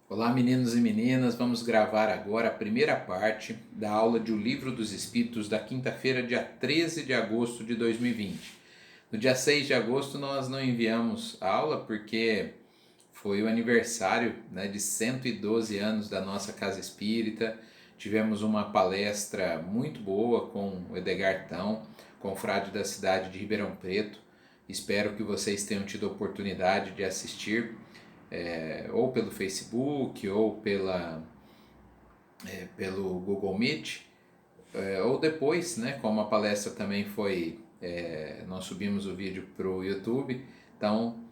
Olá, meninos e meninas, vamos gravar agora a primeira parte da aula de O Livro dos Espíritos da quinta-feira, dia 13 de agosto de 2020. No dia 6 de agosto nós não enviamos a aula porque foi o aniversário, de 112 anos da nossa Casa Espírita. Tivemos uma palestra muito boa com o Edgar Tão, confrade da cidade de Ribeirão Preto. Espero que vocês tenham tido a oportunidade de assistir, ou pelo Facebook ou pelo Google Meet, ou depois, como a palestra também foi, nós subimos o vídeo para o YouTube, então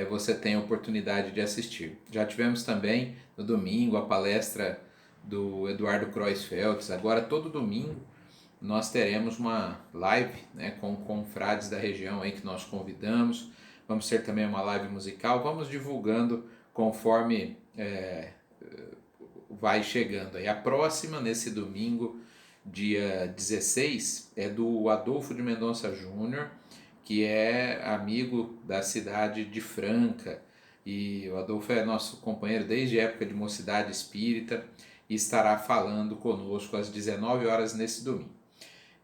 você tem a oportunidade de assistir. Já tivemos também no domingo a palestra do Eduardo Kreuzfeldt. Agora todo domingo nós teremos uma live, com confrades da região aí que nós convidamos. Vamos ter também uma live musical, vamos divulgando conforme vai chegando. Aí a próxima, nesse domingo, dia 16, é do Adolfo de Mendonça Júnior, que é amigo da cidade de Franca. E o Adolfo é nosso companheiro desde a época de Mocidade Espírita e estará falando conosco às 19 horas nesse domingo.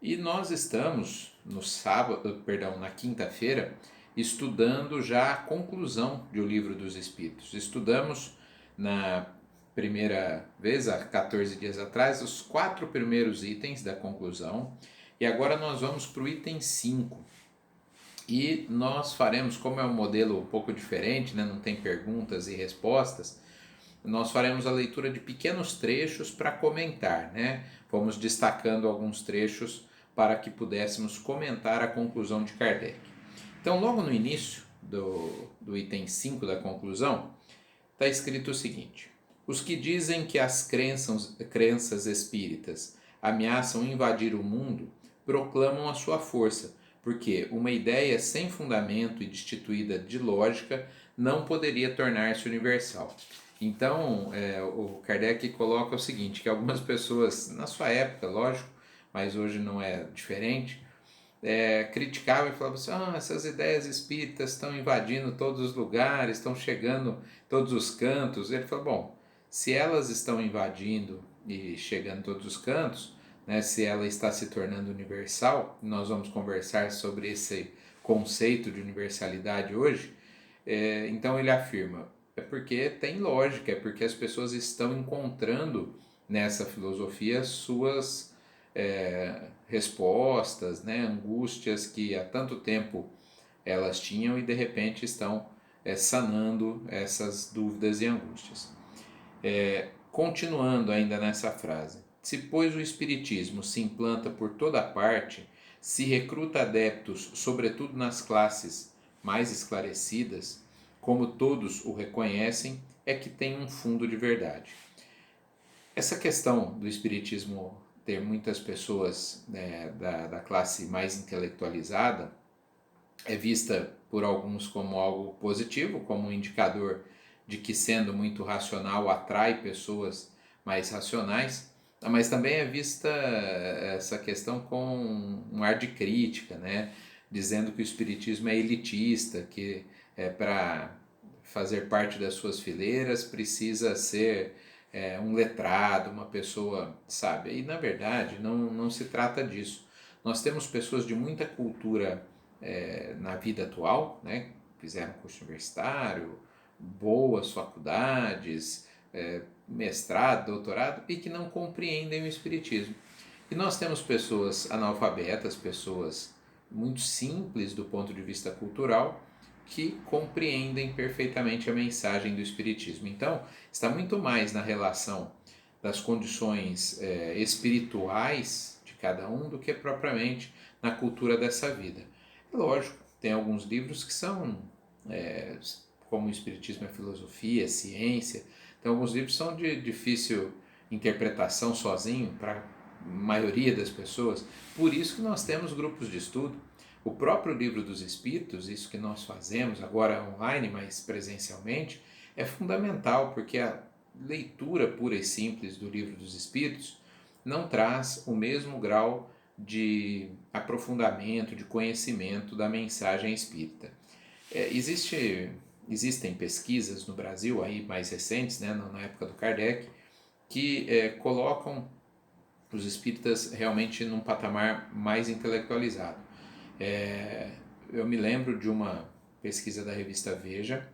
E nós estamos no sábado, perdão, na quinta-feira, estudando já a conclusão de O Livro dos Espíritos. Estudamos na primeira vez, há 14 dias atrás, os 4 primeiros itens da conclusão, e agora nós vamos para o item 5. E nós faremos, como é um modelo um pouco diferente, não tem perguntas e respostas, nós faremos a leitura de pequenos trechos para comentar, Fomos destacando alguns trechos para que pudéssemos comentar a conclusão de Kardec. Então, logo no início do item 5 da conclusão, está escrito o seguinte: os que dizem que as crenças espíritas ameaçam invadir o mundo proclamam a sua força, porque uma ideia sem fundamento e destituída de lógica não poderia tornar-se universal. Então, o Kardec coloca o seguinte, que algumas pessoas, na sua época, lógico, mas hoje não é diferente, criticavam e falavam assim: essas ideias espíritas estão invadindo todos os lugares, estão chegando em todos os cantos. Ele falou: bom, se elas estão invadindo e chegando em todos os cantos, se ela está se tornando universal, nós vamos conversar sobre esse conceito de universalidade hoje. Então ele afirma: é porque tem lógica, é porque as pessoas estão encontrando nessa filosofia suas respostas, angústias que há tanto tempo elas tinham e de repente estão sanando essas dúvidas e angústias. Continuando ainda nessa frase: se pois o espiritismo se implanta por toda parte, se recruta adeptos sobretudo nas classes mais esclarecidas, como todos o reconhecem, é que tem um fundo de verdade. Essa questão do espiritismo ter muitas pessoas da classe mais intelectualizada é vista por alguns como algo positivo, como um indicador de que, sendo muito racional, atrai pessoas mais racionais, mas também é vista essa questão com um ar de crítica, dizendo que o espiritismo é elitista, que para fazer parte das suas fileiras precisa ser um letrado, uma pessoa sábia. E na verdade não se trata disso. Nós temos pessoas de muita cultura na vida atual, fizeram curso universitário, boas faculdades, mestrado, doutorado, e que não compreendem o espiritismo. E nós temos pessoas analfabetas, pessoas muito simples do ponto de vista cultural, que compreendem perfeitamente a mensagem do espiritismo. Então, está muito mais na relação das condições espirituais de cada um do que propriamente na cultura dessa vida. Lógico, tem alguns livros que são, como o Espiritismo é filosofia, é ciência, então alguns livros são de difícil interpretação sozinho para a maioria das pessoas, por isso que nós temos grupos de estudo. O próprio Livro dos Espíritos, isso que nós fazemos agora online, mas presencialmente, é fundamental, porque a leitura pura e simples do Livro dos Espíritos não traz o mesmo grau de aprofundamento, de conhecimento da mensagem espírita. Existe existem pesquisas no Brasil, aí mais recentes, né, na época do Kardec, que colocam os espíritas realmente num patamar mais intelectualizado. Eu me lembro de uma pesquisa da revista Veja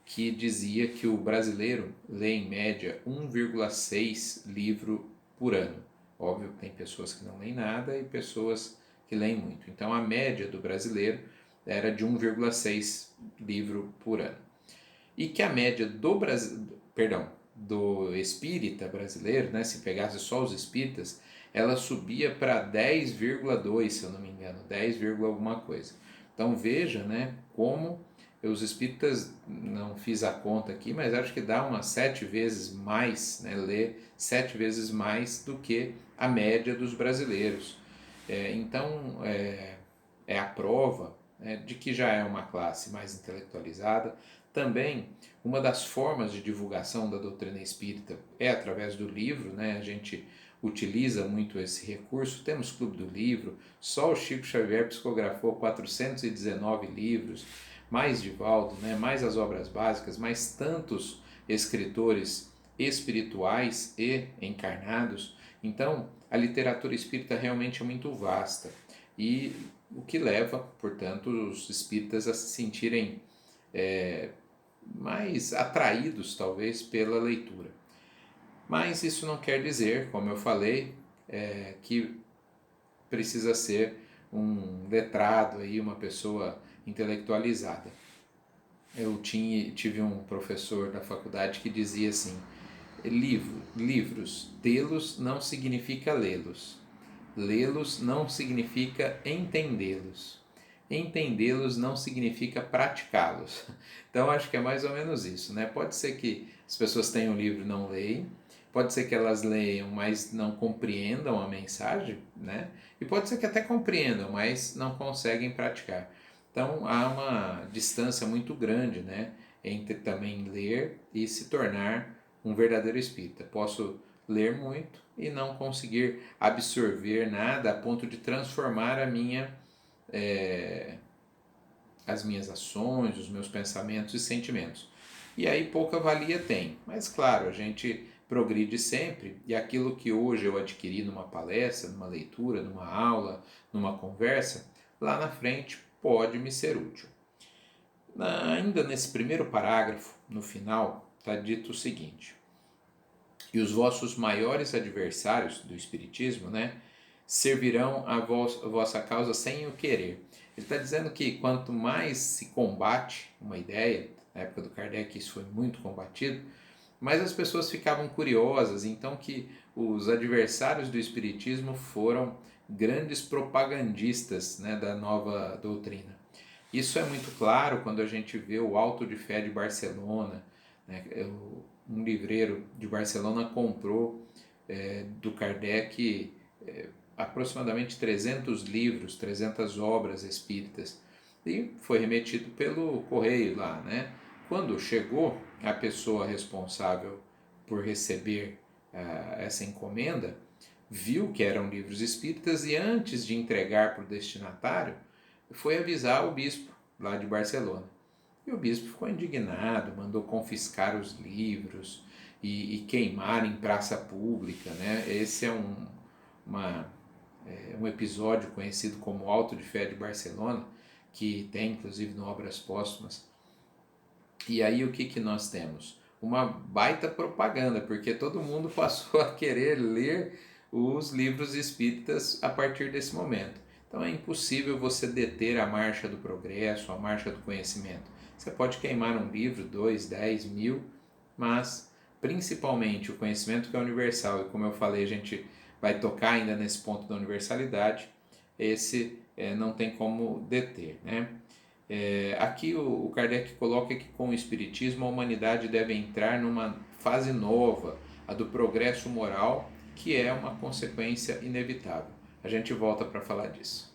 que dizia que o brasileiro lê em média 1,6 livro por ano. Óbvio que tem pessoas que não leem nada e pessoas que leem muito. Então a média do brasileiro era de 1,6 livro por ano. E que a média do espírita brasileiro, né, se pegasse só os espíritas, ela subia para 10,2, se eu não me engano, 10, alguma coisa. Então veja, né, como os espíritas, não fiz a conta aqui, mas acho que dá umas 7 vezes mais, né, lê 7 vezes mais do que a média dos brasileiros. Então é a prova, né, de que já é uma classe mais intelectualizada. Também, uma das formas de divulgação da doutrina espírita é através do livro, né? A gente utiliza muito esse recurso. Temos Clube do Livro, só o Chico Xavier psicografou 419 livros, mais Divaldo, né? Mais as obras básicas, mais tantos escritores espirituais e encarnados. Então, a literatura espírita realmente é muito vasta e o que leva, portanto, os espíritas a se sentirem mais atraídos, talvez, pela leitura. Mas isso não quer dizer, como eu falei, que precisa ser um letrado, aí, uma pessoa intelectualizada. Eu tive um professor da faculdade que dizia assim: livros, tê-los não significa lê-los. Lê-los não significa entendê-los. Entendê-los não significa praticá-los. Então acho que é mais ou menos isso, né? Pode ser que as pessoas tenham o livro e não leem, pode ser que elas leiam, mas não compreendam a mensagem, né? E pode ser que até compreendam, mas não conseguem praticar. Então há uma distância muito grande, né, entre também ler e se tornar um verdadeiro espírita. Posso ler muito e não conseguir absorver nada a ponto de transformar as minhas ações, os meus pensamentos e sentimentos. E aí pouca valia tem. Mas claro, a gente progride sempre e aquilo que hoje eu adquiri numa palestra, numa leitura, numa aula, numa conversa, lá na frente pode me ser útil. Ainda nesse primeiro parágrafo, no final, está dito o seguinte: e os vossos maiores adversários do Espiritismo, né, servirão a vossa causa sem o querer. Ele está dizendo que quanto mais se combate uma ideia, na época do Kardec isso foi muito combatido, mas as pessoas ficavam curiosas, então que os adversários do Espiritismo foram grandes propagandistas, né, da nova doutrina. Isso é muito claro quando a gente vê o Auto de Fé de Barcelona, né, um livreiro de Barcelona comprou do Kardec aproximadamente 300 livros, 300 obras espíritas, e foi remetido pelo correio lá, né? Quando chegou, a pessoa responsável por receber essa encomenda viu que eram livros espíritas e antes de entregar para o destinatário, foi avisar o bispo lá de Barcelona. E o bispo ficou indignado, mandou confiscar os livros e queimar em praça pública, né? Esse é um episódio conhecido como Auto de Fé de Barcelona, que tem inclusive no Obras Póstumas. E aí o que nós temos? Uma baita propaganda, porque todo mundo passou a querer ler os livros espíritas a partir desse momento. Então é impossível você deter a marcha do progresso, a marcha do conhecimento. Você pode queimar um livro, 2, 10, 1000, mas principalmente o conhecimento que é universal, e como eu falei, a gente vai tocar ainda nesse ponto da universalidade, esse não tem como deter, né? Aqui o Kardec coloca que com o Espiritismo a humanidade deve entrar numa fase nova, a do progresso moral, que é uma consequência inevitável. A gente volta para falar disso.